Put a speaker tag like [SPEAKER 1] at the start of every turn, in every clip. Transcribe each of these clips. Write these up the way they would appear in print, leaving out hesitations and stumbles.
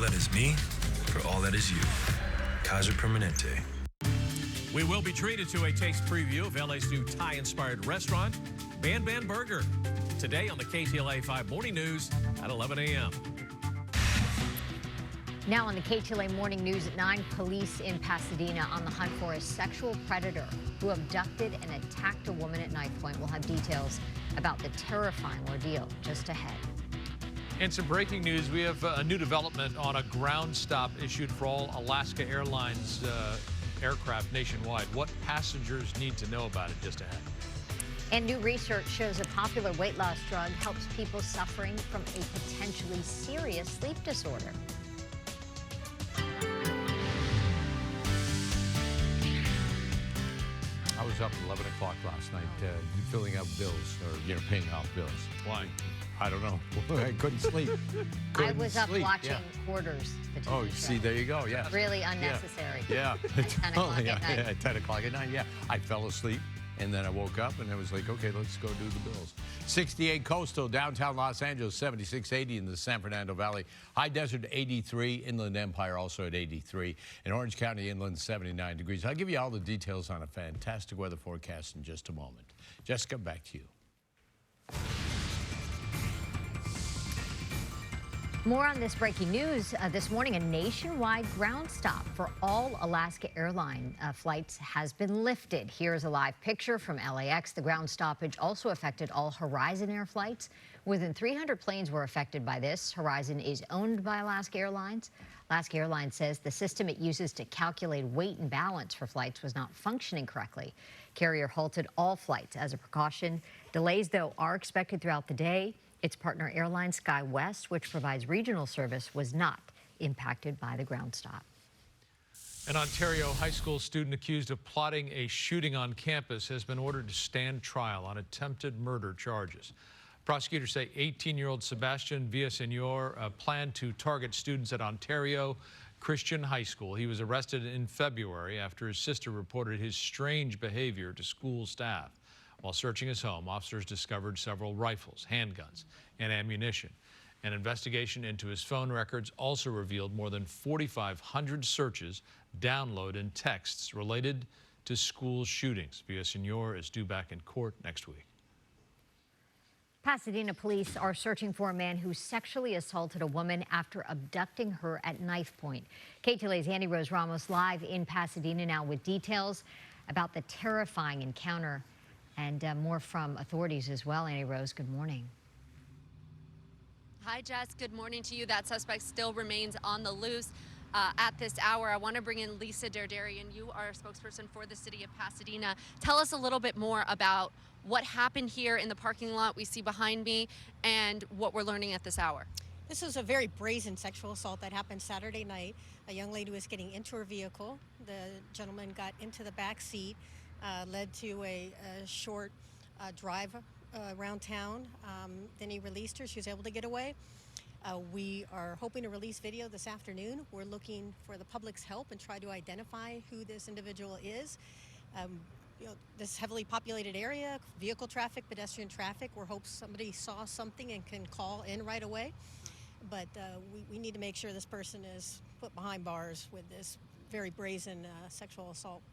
[SPEAKER 1] that is me for all that is you. Kaiser Permanente.
[SPEAKER 2] We will be treated to a taste preview of LA's new Thai-inspired restaurant, Ban Ban Burger, today on the KTLA 5 Morning News at 11 a.m.
[SPEAKER 3] Now on the KTLA Morning News at 9, police in Pasadena on the hunt for a sexual predator who abducted and attacked a woman at knife point. We'll have details about the terrifying ordeal just ahead.
[SPEAKER 4] And some breaking news. We have a new development on a ground stop issued for all Alaska Airlines aircraft nationwide. What passengers need to know about it just ahead.
[SPEAKER 3] And new research shows a popular weight loss drug helps people suffering from a potentially serious sleep disorder.
[SPEAKER 5] I was up at 11 o'clock last night filling out bills or, paying off bills.
[SPEAKER 4] Why?
[SPEAKER 5] I don't know. I couldn't sleep.
[SPEAKER 3] I was up watching Hoarders, the TV show.
[SPEAKER 5] See, there you go, yeah.
[SPEAKER 3] Really unnecessary.
[SPEAKER 5] Yeah.
[SPEAKER 3] At 10 o'clock at night.
[SPEAKER 5] At 10 o'clock at night, yeah. I fell asleep, and then I woke up, and I was like, okay, let's go do the bills. 68 coastal, downtown Los Angeles, 76, 80 in the San Fernando Valley. High Desert, 83. Inland Empire also at 83. In Orange County, inland, 79 degrees. I'll give you all the details on a fantastic weather forecast in just a moment. Jessica, back to you.
[SPEAKER 3] More on this breaking news. This morning, a nationwide ground stop for all Alaska Airlines flights has been lifted. Here's a live picture from LAX. The ground stoppage also affected all Horizon Air flights. More than 300 planes were affected by this. Horizon is owned by Alaska Airlines. Alaska Airlines says the system it uses to calculate weight and balance for flights was not functioning correctly. Carrier halted all flights as a precaution. Delays, though, are expected throughout the day. Its partner airline SkyWest, which provides regional service, was not impacted by the ground stop.
[SPEAKER 4] An Ontario high school student accused of plotting a shooting on campus has been ordered to stand trial on attempted murder charges. Prosecutors say 18-year-old Sebastian Villaseñor planned to target students at Ontario Christian High School. He was arrested in February after his sister reported his strange behavior to school staff. While searching his home, officers discovered several rifles, handguns, and ammunition. An investigation into his phone records also revealed more than 4,500 searches, download, and texts related to school shootings. Villaseñor is due back in court next week.
[SPEAKER 3] Pasadena police are searching for a man who sexually assaulted a woman after abducting her at knife point. KTLA's Andy Rose Ramos live in Pasadena now with details about the terrifying encounter. And more from authorities as well. Annie Rose, good morning.
[SPEAKER 6] Hi, Jess. Good morning to you. That suspect still remains on the loose at this hour. I want to bring in Lisa Derderian. You are a spokesperson for the city of Pasadena. Tell us a little bit more about what happened here in the parking lot we see behind me and what we're learning at this hour.
[SPEAKER 7] This was a very brazen sexual assault that happened Saturday night. A young lady was getting into her vehicle. The gentleman got into the back seat. Led to a short drive around town. Then he released her. She was able to get away. We are hoping to release video this afternoon. We're looking for the public's help and try to identify who this individual is. This heavily populated area, vehicle traffic, pedestrian traffic, we hope somebody saw something and can call in right away. But we need to make sure this person is put behind bars with this very brazen sexual assault.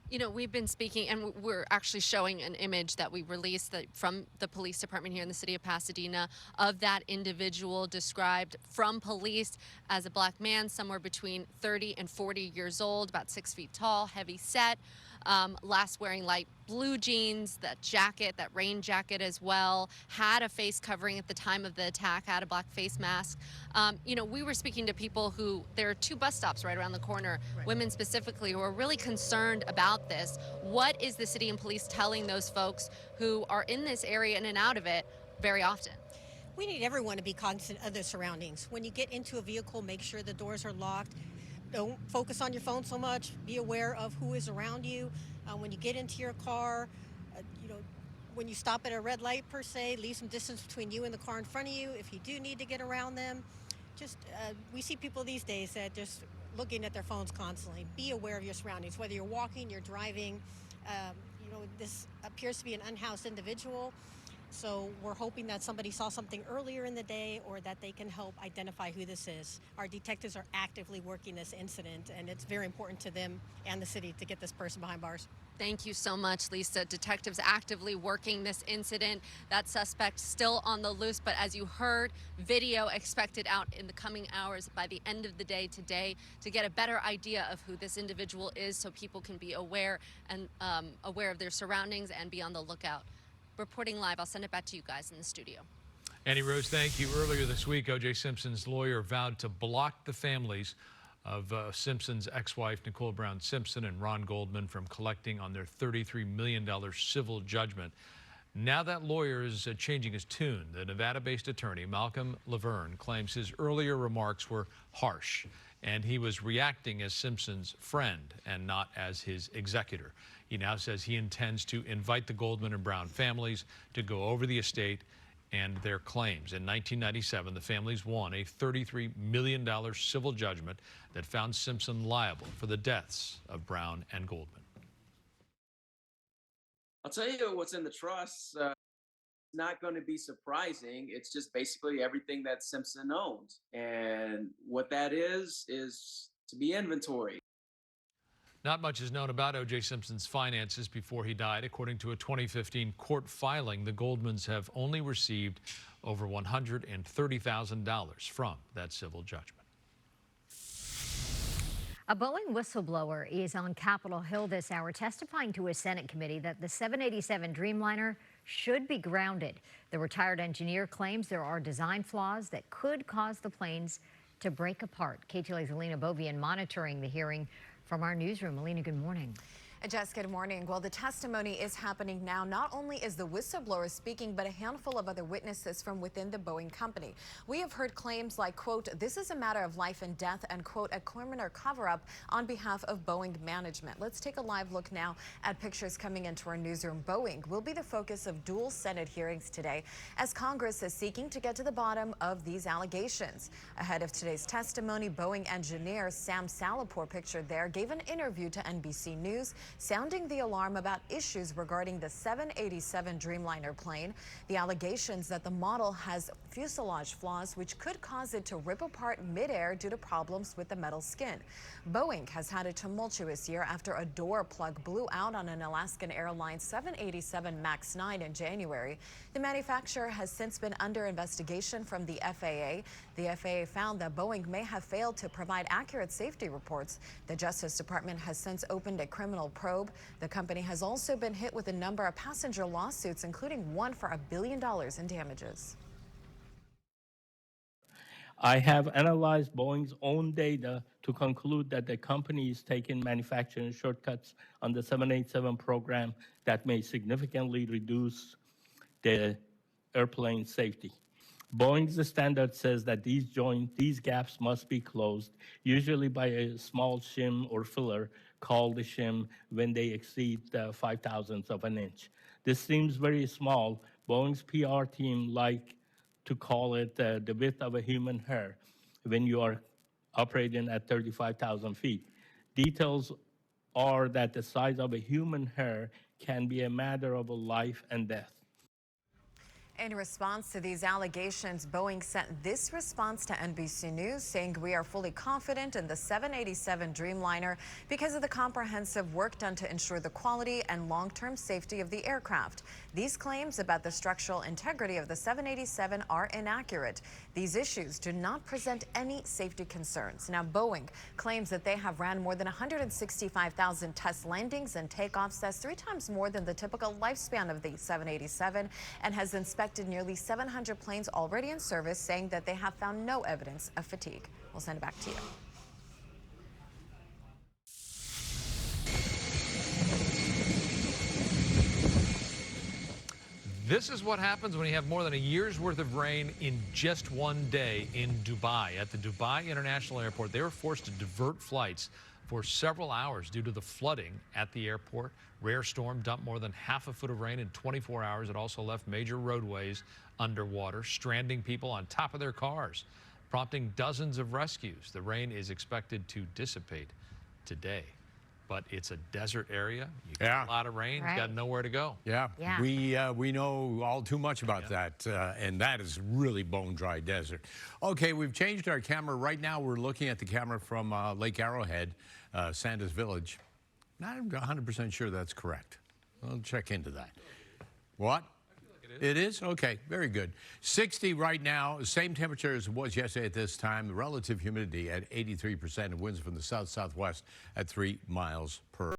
[SPEAKER 6] You know, we've been speaking, and we're actually showing an image that we released from the police department here in the city of Pasadena of that individual described from police as a black man, somewhere between 30 and 40 years old, about 6 feet tall, heavy set, last wearing light blue jeans, that jacket, that rain jacket as well, had a face covering at the time of the attack, had a black face mask. We were speaking to people who, there are 2 bus stops right around the corner, right. Women specifically, who are really concerned about this. What is the city and police telling those folks who are in this area in and out of it very often?
[SPEAKER 7] We need everyone to be cognizant of their surroundings. When you get into a vehicle, make sure the doors are locked. Don't focus on your phone so much. Be aware of who is around you. When you get into your car, when you stop at a red light per se, leave some distance between you and the car in front of you. If you do need to get around them, we see people these days that just looking at their phones constantly. Be aware of your surroundings, whether you're walking, you're driving. This appears to be an unhoused individual. So we're hoping that somebody saw something earlier in the day or that they can help identify who this is. Our detectives are actively working this incident, and it's very important to them and the city to get this person behind bars.
[SPEAKER 6] Thank you so much, Lisa. Detectives actively working this incident. That suspect still on the loose, but as you heard, video expected out in the coming hours by the end of the day today to get a better idea of who this individual is so people can be aware and aware of their surroundings and be on the lookout. Reporting live, I'll send it back to you guys in the studio.
[SPEAKER 4] Annie Rose, thank you. Earlier this week, O.J. Simpson's lawyer vowed to block the families of Simpson's ex-wife, Nicole Brown Simpson, and Ron Goldman from collecting on their $33 million civil judgment. Now that lawyer is changing his tune. The Nevada-based attorney, Malcolm Laverne, claims his earlier remarks were harsh, and he was reacting as Simpson's friend and not as his executor. He now says he intends to invite the Goldman and Brown families to go over the estate and their claims. In 1997, the families won a $33 million civil judgment that found Simpson liable for the deaths of Brown and Goldman.
[SPEAKER 8] I'll tell you what's in the trust. Not going to be surprising. It's just basically everything that Simpson owns. And what that is to be inventory.
[SPEAKER 4] Not much is known about O.J. Simpson's finances before he died. According to a 2015 court filing, the Goldmans have only received over $130,000 from that civil judgment.
[SPEAKER 3] A Boeing whistleblower is on Capitol Hill this hour testifying to a Senate committee that the 787 Dreamliner should be grounded. The retired engineer claims there are design flaws that could cause the planes to break apart. KTLA's Alina Bovian monitoring the hearing from our newsroom. Alina, good morning.
[SPEAKER 9] Jess, good morning. Well, the testimony is happening now. Not only is the whistleblower speaking, but a handful of other witnesses from within the Boeing company. We have heard claims like, quote, this is a matter of life and death, and, quote, a criminal cover-up on behalf of Boeing management. Let's take a live look now at pictures coming into our newsroom. Boeing will be the focus of dual Senate hearings today as Congress is seeking to get to the bottom of these allegations. Ahead of today's testimony, Boeing engineer Sam Salahpour, pictured there, gave an interview to NBC News, sounding the alarm about issues regarding the 787 Dreamliner plane, the allegations that the model has fuselage flaws which could cause it to rip apart midair due to problems with the metal skin. Boeing has had a tumultuous year after a door plug blew out on an Alaskan Airlines 787 MAX 9 in January. The manufacturer has since been under investigation from the FAA. The FAA found that Boeing may have failed to provide accurate safety reports. The Justice Department has since opened a criminal probe. The company has also been hit with a number of passenger lawsuits, including one for $1 billion in damages.
[SPEAKER 10] I have analyzed Boeing's own data to conclude that the company is taking manufacturing shortcuts on the 787 program that may significantly reduce the airplane safety. Boeing's standard says that these gaps must be closed, usually by a small shim or filler called a shim when they exceed 0.005 of an inch. This seems very small. Boeing's PR team like to call it the width of a human hair when you are operating at 35,000 feet. Details are that the size of a human hair can be a matter of life and death.
[SPEAKER 9] In response to these allegations, Boeing sent this response to NBC News, saying, we are fully confident in the 787 Dreamliner because of the comprehensive work done to ensure the quality and long-term safety of the aircraft. These claims about the structural integrity of the 787 are inaccurate. These issues do not present any safety concerns. Now, Boeing claims that they have ran more than 165,000 test landings and takeoffs. That's 3 times more than the typical lifespan of the 787, and has inspected nearly 700 planes already in service, saying that they have found no evidence of fatigue. We'll send it back to you.
[SPEAKER 4] This is what happens when you have more than a year's worth of rain in just one day in Dubai. At the Dubai International Airport, they were forced to divert flights for several hours due to the flooding at the airport. Rare storm dumped more than half a foot of rain in 24 hours. It also left major roadways underwater, stranding people on top of their cars, prompting dozens of rescues. The rain is expected to dissipate today. but it's a desert area. You
[SPEAKER 5] Yeah.
[SPEAKER 4] get a lot of rain.
[SPEAKER 3] Right.
[SPEAKER 4] You got nowhere to go.
[SPEAKER 5] Yeah,
[SPEAKER 3] Yeah.
[SPEAKER 5] we know all too much about that, and that is really bone-dry desert. Okay, we've changed our camera. Right now, we're looking at the camera from Lake Arrowhead, Sandus Village. Not 100% sure that's correct. I'll check into that. What? It is? Okay, very good. 60 right now, same temperature as it was yesterday at this time. The relative humidity at 83% and winds from the south-southwest at 3 miles per